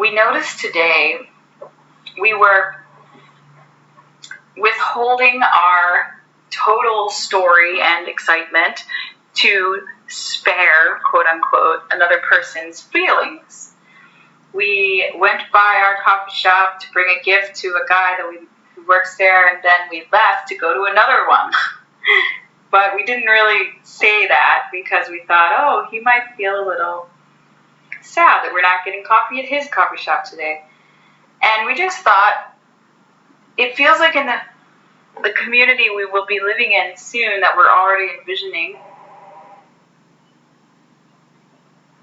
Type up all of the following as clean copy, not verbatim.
we noticed today we were withholding our total story and excitement to spare, quote unquote, another person's feelings. We went by our coffee shop to bring a gift to a guy who works there, and then we left to go to another one. But we didn't really say that because we thought, oh, he might feel a little sad that we're not getting coffee at his coffee shop today. And we just thought, it feels like in the community we will be living in soon that we're already envisioning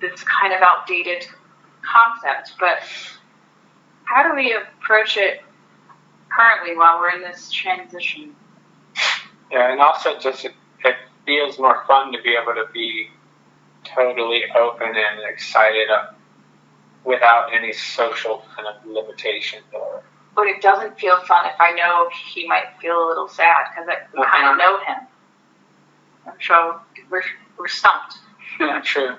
this kind of outdated concept. But how do we approach it currently while we're in this transition? Yeah, and also just it feels more fun to be able to be totally open and excited without any social kind of limitations. But it doesn't feel fun if I know he might feel a little sad because I kind of know him. So we're stumped. Yeah, true.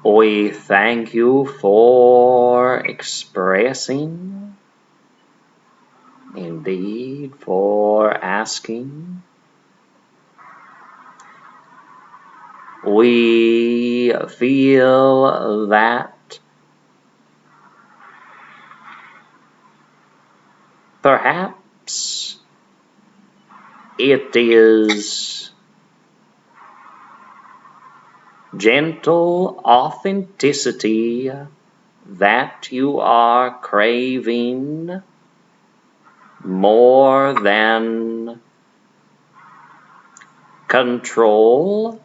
We thank you for expressing, indeed for asking. We feel that perhaps it is gentle authenticity that you are craving more than control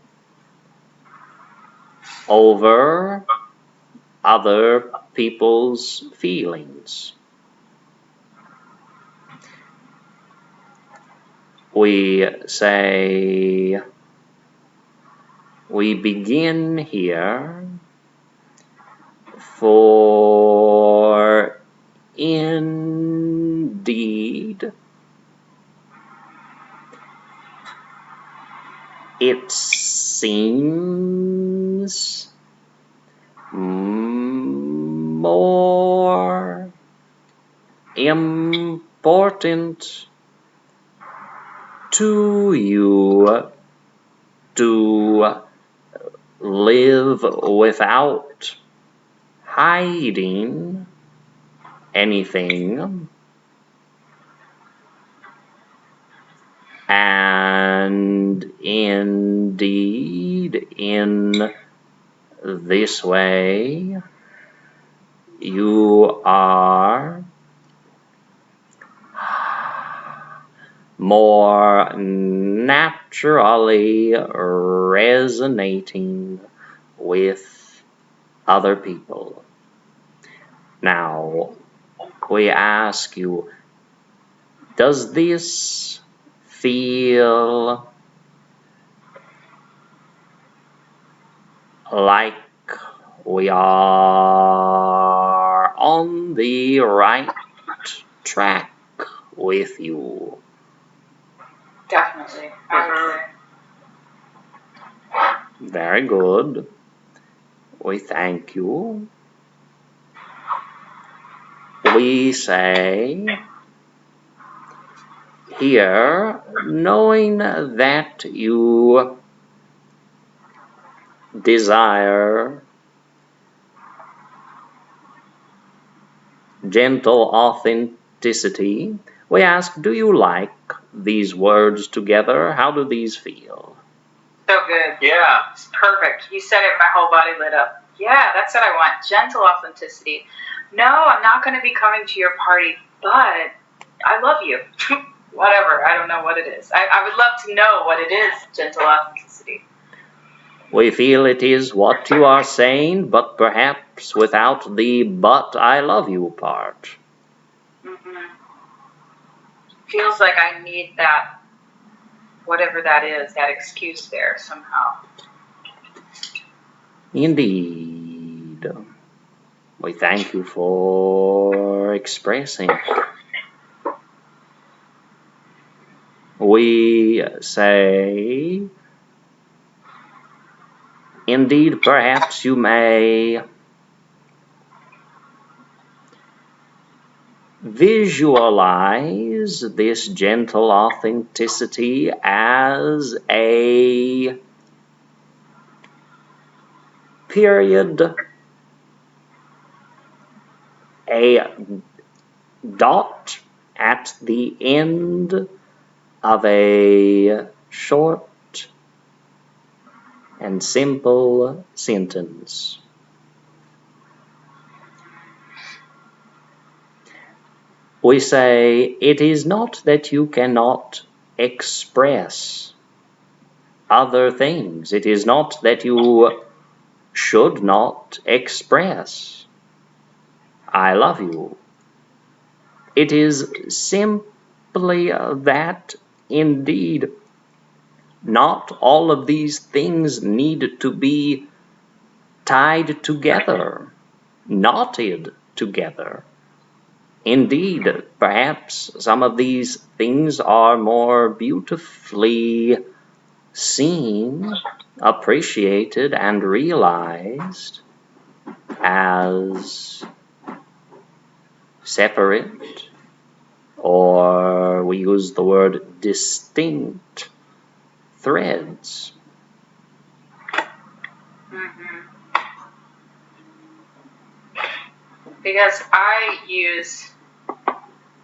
over other people's feelings. We say, we begin here for indeed it seems more important to you to live without hiding anything, and indeed in this way you are more naturally resonating with other people. Now, we ask you, does this feel like we are on the right track with you? Definitely. Very good. We thank you. We say here, knowing that you desire gentle authenticity, we ask, do you like these words together? How do these feel? So good. Yeah. It's perfect. You said it, my whole body lit up. Yeah, that's what I want. Gentle authenticity. No, I'm not going to be coming to your party, but I love you. Whatever. I don't know what it is. I would love to know what it is, gentle authenticity. We feel it is what you are saying, but perhaps without the "but I love you" part. Mm-hmm. Feels like I need that, whatever that is, that excuse there somehow. Indeed. We thank you for expressing. We say, Indeed, perhaps you may visualize this gentle authenticity as a period, a dot at the end of a short and simple sentence. We say, it is not that you cannot express other things. It is not that you should not express I love you. It is simply that indeed not all of these things need to be tied together, knotted together. Indeed, perhaps some of these things are more beautifully seen, appreciated, and realized as separate, or we use the word distinct threads. Because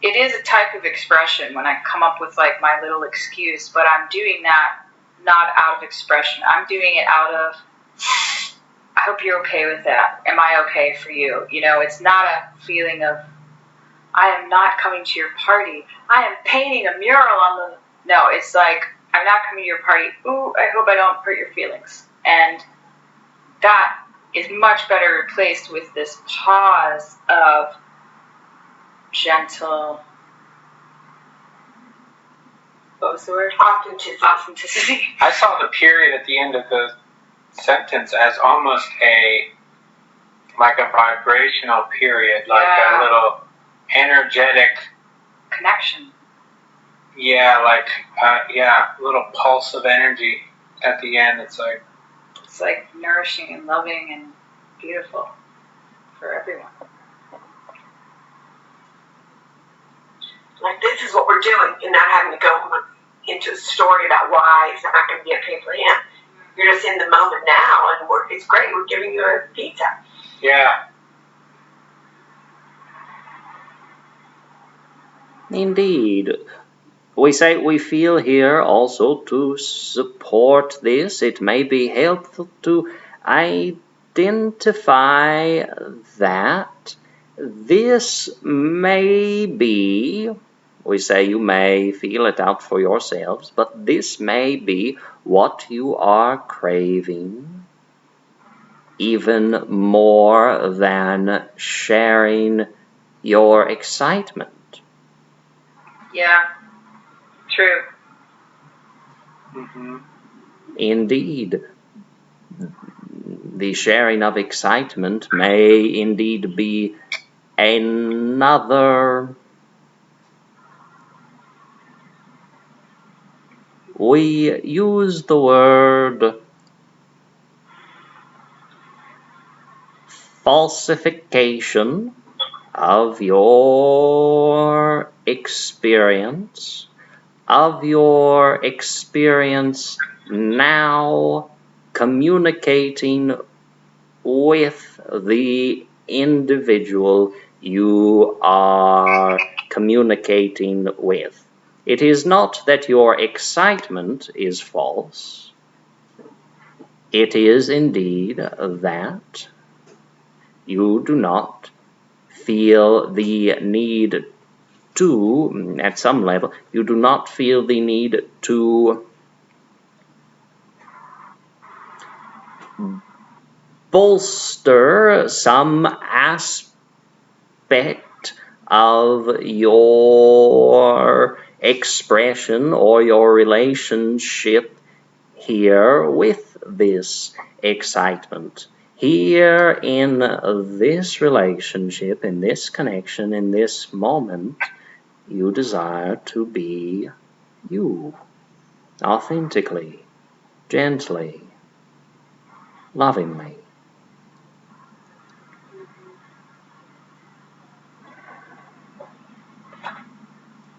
it is a type of expression when I come up with like my little excuse, but I'm doing that not out of expression. I'm doing it out of, I hope you're okay with that. Am I okay for you? You know, it's not a feeling of, I am not coming to your party. I am painting a mural on the, no, it's like, I'm not coming to your party. Ooh, I hope I don't hurt your feelings. And that is much better replaced with this pause of gentle, what was the word? Authenticity. I saw the period at the end of the sentence as almost like a vibrational period, like a little energetic connection. Yeah, like little pulse of energy at the end. It's like nourishing and loving and beautiful for everyone. Like, this is what we're doing, and not having to go into a story about why it's not going to be okay for him. You're just in the moment now, and it's great. We're giving you a pizza. Yeah. Indeed. We say we feel here also to support this. It may be helpful to identify that this may be, we say you may feel it out for yourselves, but this may be what you are craving even more than sharing your excitement. Yeah, true. Mm-hmm. Indeed, the sharing of excitement may indeed be another. We use the word falsification of your experience, now communicating with the individual you are communicating with. It is not that your excitement is false. It is indeed that you do not feel the need to, at some level, you do not feel the need to bolster some aspect of your expression or your relationship here with this excitement. Here in this relationship, in this connection, in this moment, you desire to be you, authentically, gently. lovingly.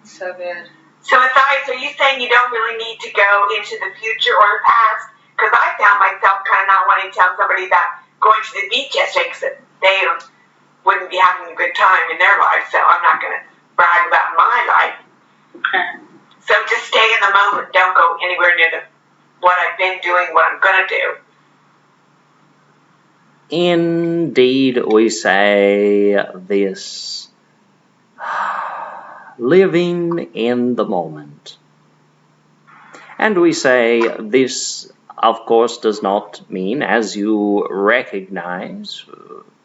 So good. So Matthias, are you saying you don't really need to go into the future or the past? Because I found myself kind of not wanting to tell somebody about going to the beach yesterday because they wouldn't be having a good time in their life, so I'm not going to brag about my life. So just stay in the moment. Don't go anywhere near what I've been doing, what I'm going to do. Indeed, we say this, living in the moment. And we say this, of course, does not mean, as you recognize,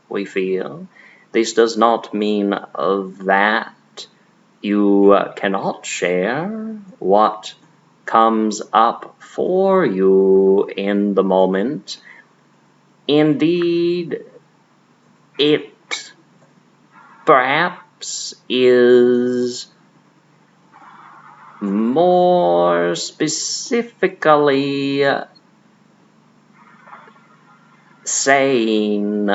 we feel, this does not mean that you cannot share what comes up for you in the moment. Indeed, it perhaps is more specifically saying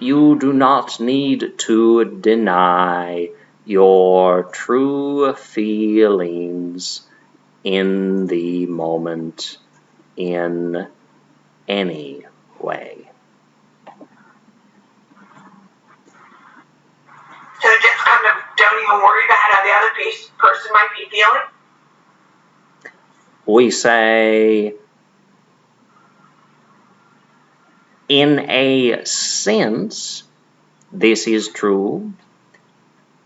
you do not need to deny your true feelings in the moment in any way. So just kind of don't even worry about how the other person might be feeling? We say, in a sense, this is true.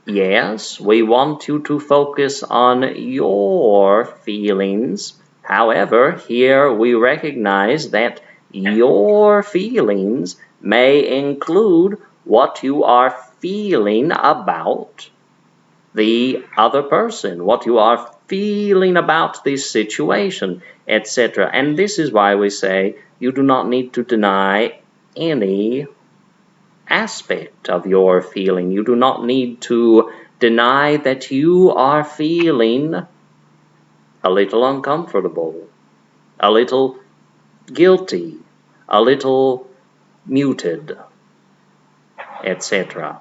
Yes, we want you to focus on your feelings. However, here we recognize that your feelings may include what you are feeling about the other person, what you are feeling about this situation, etc. And this is why we say you do not need to deny any aspect of your feeling. You do not need to deny that you are feeling a little uncomfortable, a little guilty, a little muted, etc.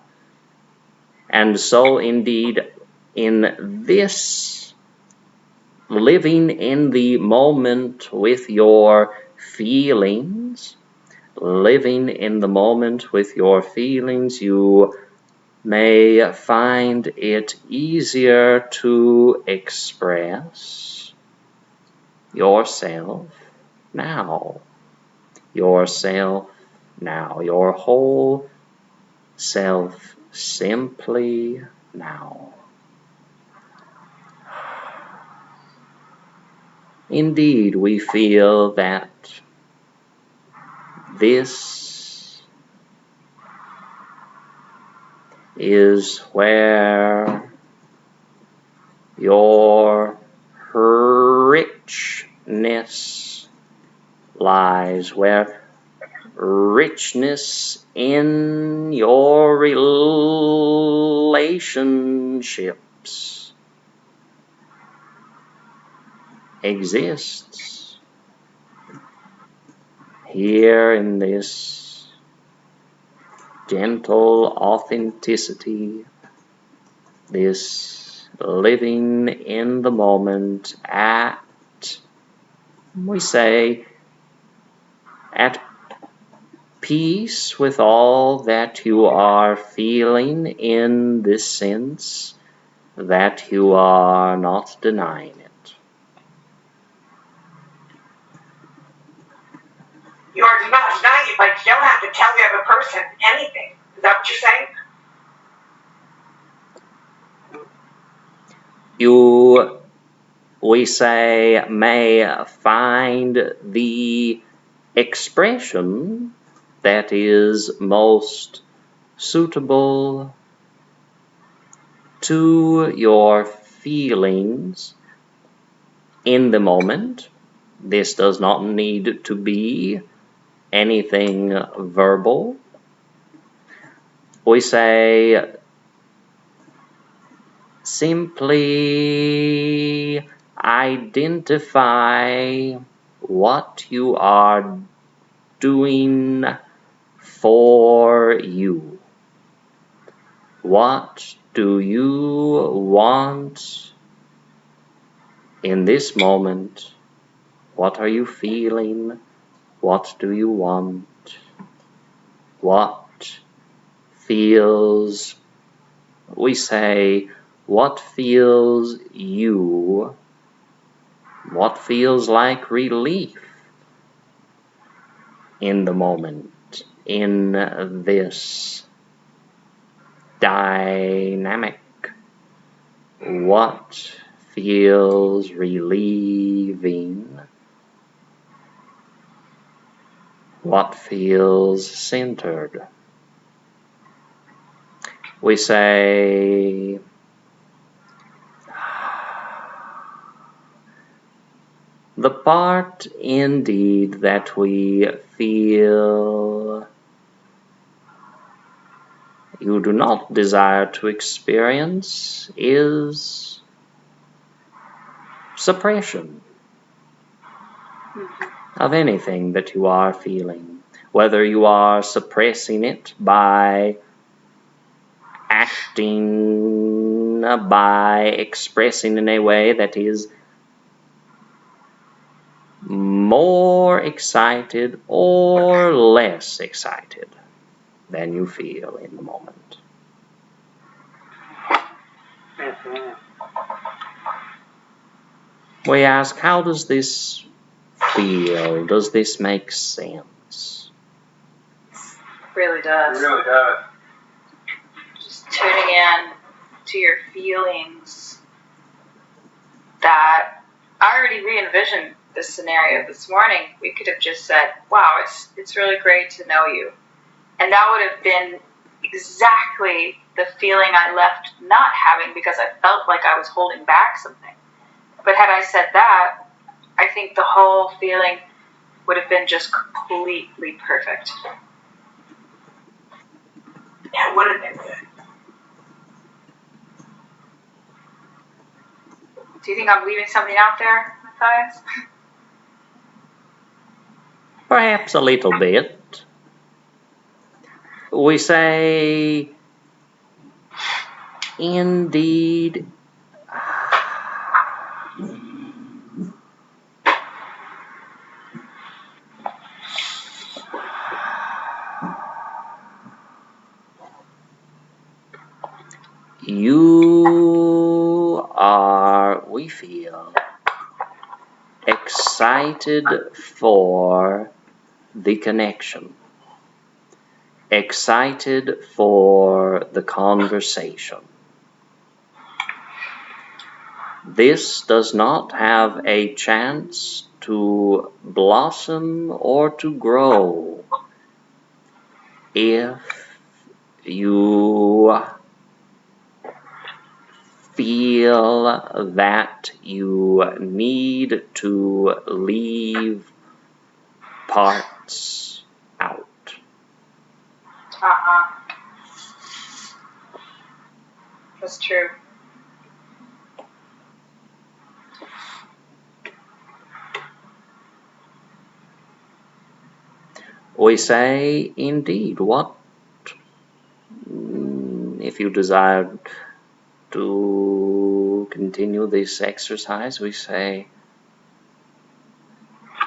And so indeed, in this living in the moment with your feelings, living in the moment with your feelings, you may find it easier to express yourself now. Yourself now. Your whole self simply now. Indeed, we feel that this is where your richness lies, where richness in your relationships exists. Here in this gentle authenticity, this living in the moment at, we say, at peace with all that you are feeling, in this sense that you are not denying it. You are not denying it, but you don't have to tell the other person anything. Is that what you're saying? You, we say, may find the expression that is most suitable to your feelings in the moment. This does not need to be anything verbal. We say simply identify what you are doing for you? What do you want in this moment? What are you feeling? What do you want? What feels, we say, what feels you? What feels like relief in the moment, in this dynamic? What feels relieving? What feels centered? We say, the part indeed that we feel you do not desire to experience is suppression of anything that you are feeling, whether you are suppressing it by acting, by expressing in a way that is more excited or less excited than you feel in the moment. We ask, how does this feel? Does this make sense? Really does. It really does. Just tuning in to your feelings. That I already re-envisioned this scenario this morning. We could have just said, wow, it's really great to know you. And that would have been exactly the feeling I left not having because I felt like I was holding back something. But had I said that, I think the whole feeling would have been just completely perfect. Yeah, it would have been good. Do you think I'm leaving something out there, Matthias? Perhaps a little bit. We say, indeed, you are, we feel, excited for the connection, excited for the conversation. This does not have a chance to blossom or to grow if you feel that you need to leave parts out. That's true. We say, indeed, what if you desire to continue this exercise, we say,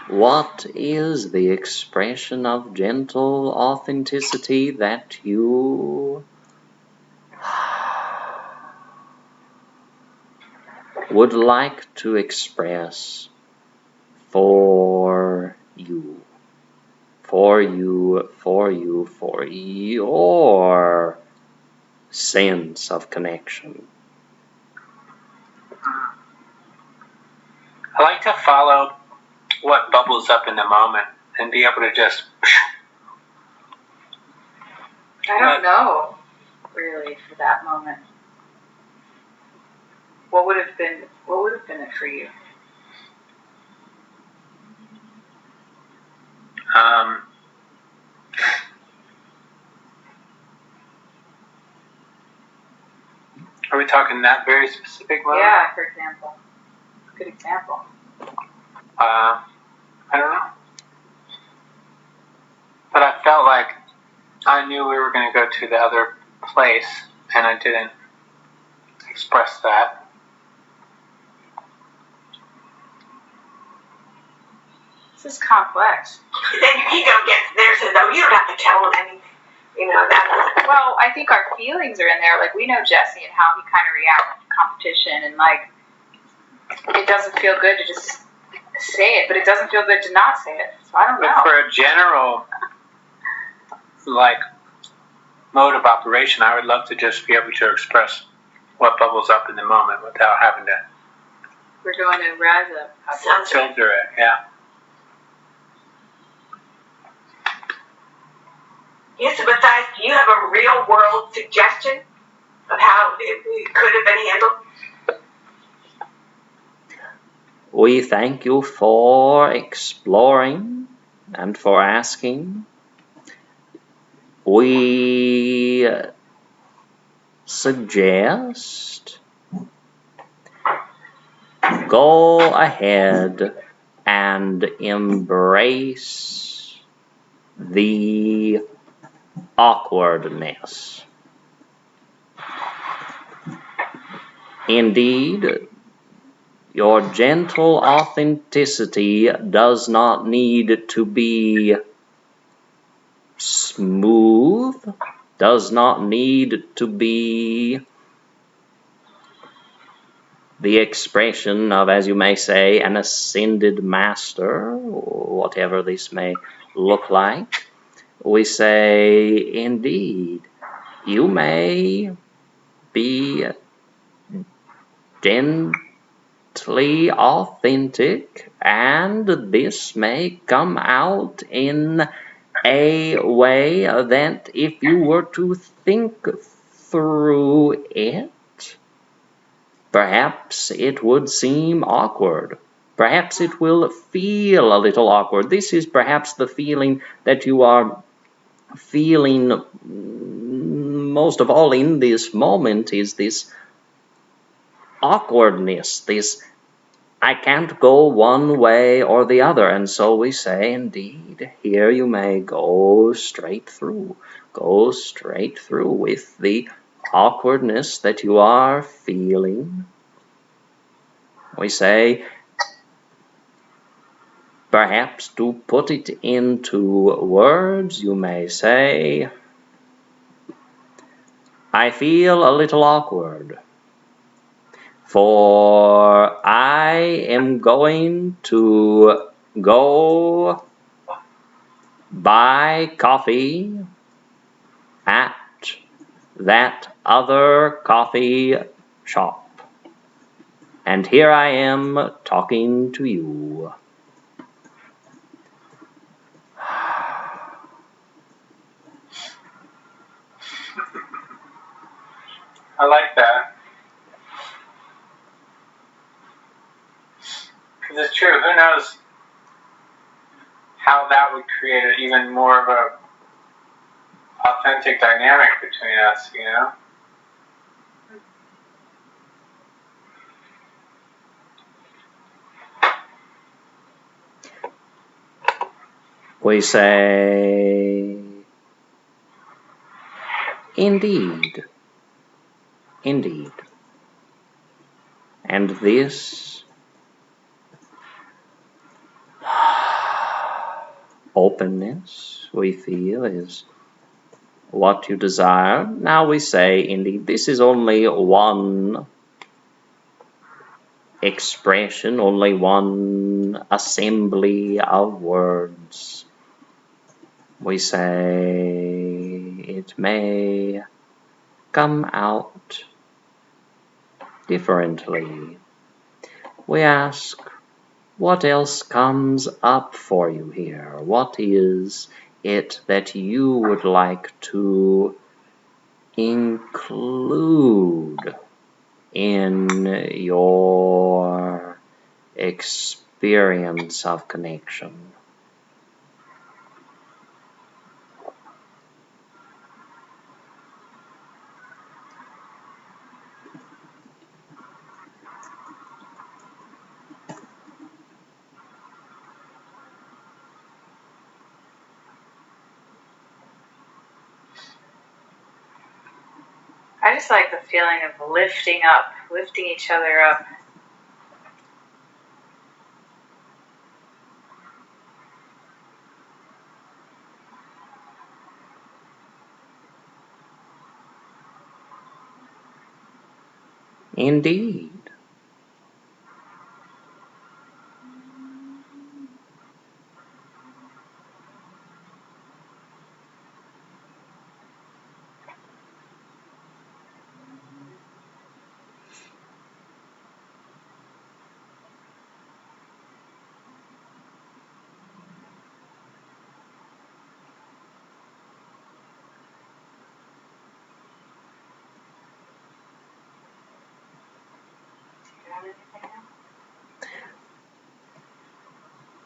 what is the expression of gentle authenticity that you would like to express for you, for your sense of connection? I like to follow what bubbles up in the moment and be able to just. I don't know, really, for that moment. What would have been it for you? Are we talking that very specific moment? Yeah, for example. Good example. I don't know. knew we were going to go to the other place, and I didn't express that. This is complex. Then your ego gets there and says, "Oh, you don't have to tell them anything." You know, that's... Well, I think our feelings are in there. Like, we know Jesse and how he kind of reacts to competition, and, like, it doesn't feel good to just say it, but it doesn't feel good to not say it. So I don't know. But for a general, like, mode of operation, I would love to just be able to express what bubbles up in the moment without having to We're going to rise up. filter it, yeah. Yes, but Matthias, do you have a real-world suggestion of how it could have been handled? We thank you for exploring and for asking. We suggest go ahead and embrace the awkwardness. Indeed, your gentle authenticity does not need to be smooth, does not need to be the expression of, as you may say, an ascended master, or whatever this may look like. We say, indeed, you may be gently authentic, and this may come out in a way that if you were to think through it, perhaps it would seem awkward. Perhaps it will feel a little awkward. This is perhaps the feeling that you are feeling most of all in this moment, is this awkwardness, this I can't go one way or the other. And so we say, indeed, here you may go straight through with the awkwardness that you are feeling. We say, perhaps to put it into words, you may say, I feel a little awkward, for I am going to go buy coffee at that other coffee shop. And here I am talking to you. I like that. Because it's true, who knows how that would create even more of a authentic dynamic between us, you know? We say, indeed. And this openness, we feel, is what you desire. Now we say, indeed, this is only one expression, only one assembly of words. We say it may come out differently. We ask, what else comes up for you here? What is it that you would like to include in your experience of connection? I just like the feeling of lifting each other up. Indeed.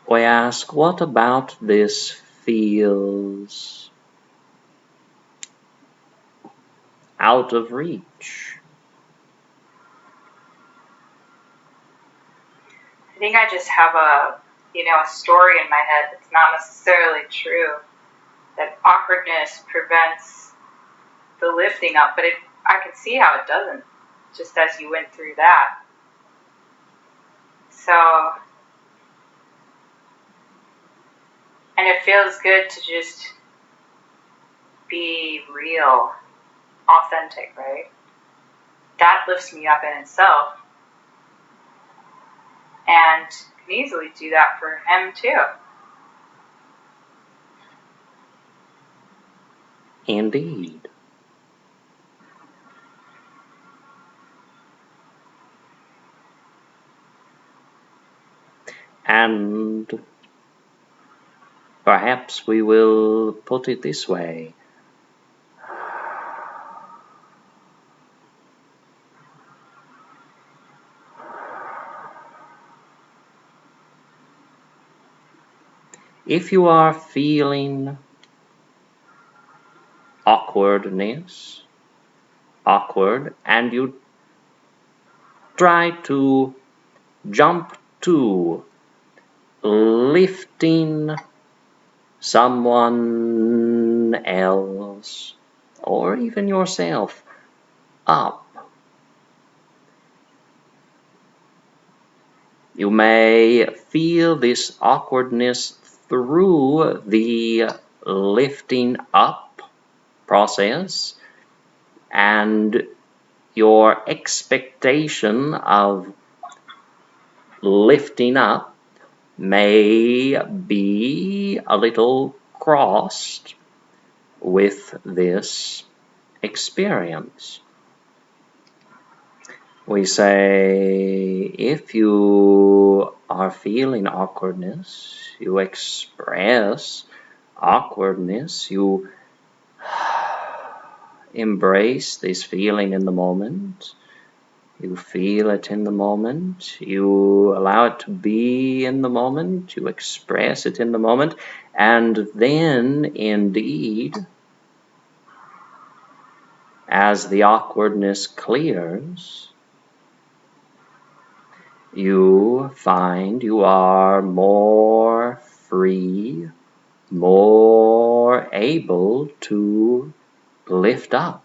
We ask, what about this feels out of reach? I think I just have a story in my head that's not necessarily true. That awkwardness prevents the lifting up, but I can see how it doesn't, just as you went through that. So, and it feels good to just be real, authentic, right? That lifts me up in itself. And can easily do that for him too. Indeed. And perhaps we will put it this way. If you are feeling awkward, and you try to jump to lifting someone else or even yourself up, you may feel this awkwardness through the lifting up process, and your expectation of lifting up may be a little crossed with this experience. We say, if you are feeling awkwardness, you express awkwardness, you embrace this feeling in the moment, you feel it in the moment, you allow it to be in the moment, you express it in the moment, and then indeed, as the awkwardness clears, you find you are more free, more able to lift up,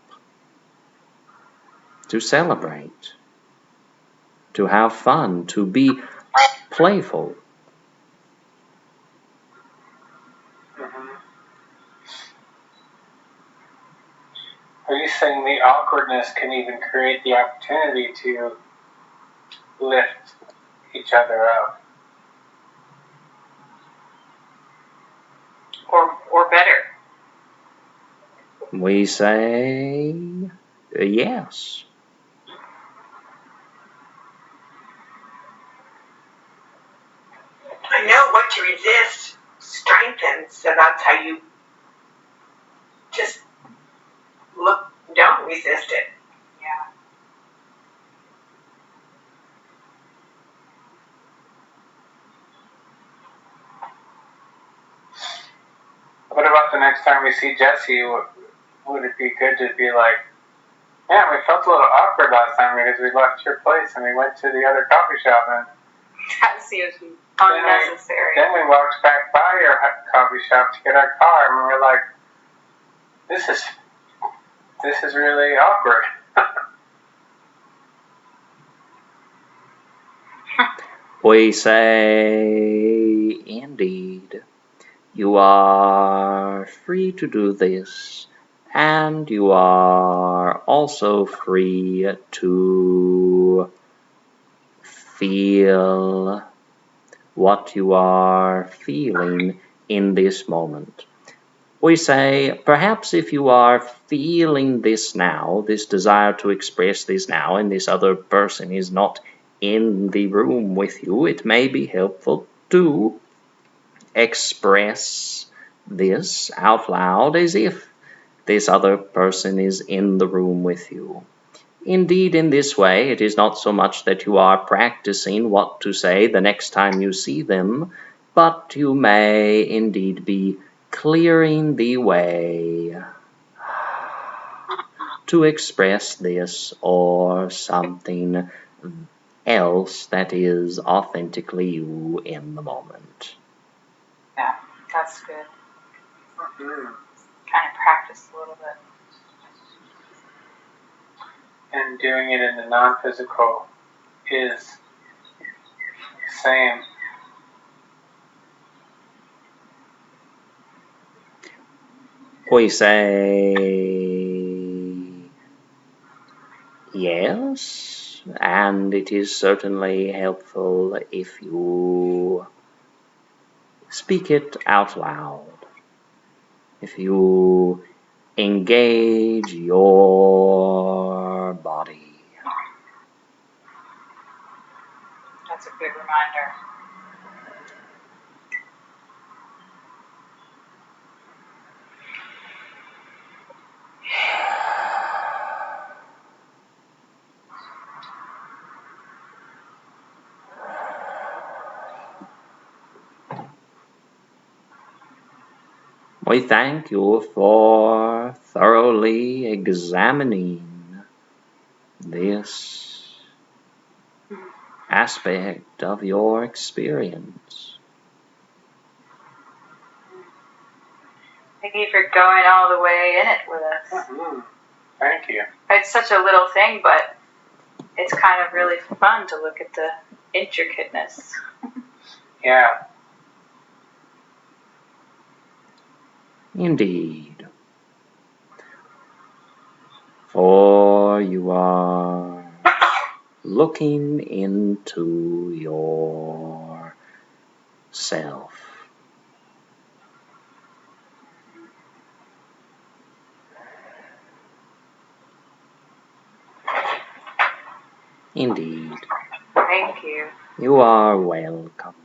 to celebrate, to have fun, to be playful. Are you saying the awkwardness can even create the opportunity to lift each other up? Or better. We say yes. I know what to resist strengthens, so that's how you just don't resist it. Yeah. What about the next time we see Jesse? Would it be good to be like, yeah, we felt a little awkward last time because we left your place and we went to the other coffee shop, and That seems unnecessary. Then we walked back by your coffee shop to get our car, and we were like, this is really awkward. We say, indeed, you are free to do this, and you are also free to feel what you are feeling in this moment. We say, perhaps if you are feeling this now, this desire to express this now, and this other person is not in the room with you, it may be helpful to express this out loud as if this other person is in the room with you. Indeed, in this way, it is not so much that you are practicing what to say the next time you see them, but you may indeed be clearing the way to express this or something else that is authentically you in the moment. Yeah, that's good. Mm-hmm. Kind of practice a little bit. And doing it in the non-physical is the same. We say yes, and it is certainly helpful if you speak it out loud. If you engage your body. That's a good reminder. We thank you for thoroughly examining this aspect of your experience. Thank you for going all the way in it with us. Mm-hmm. Thank you. It's such a little thing, but it's kind of really fun to look at the intricateness. Yeah. Indeed. For you are looking into yourself. Indeed. Thank you. You are welcome.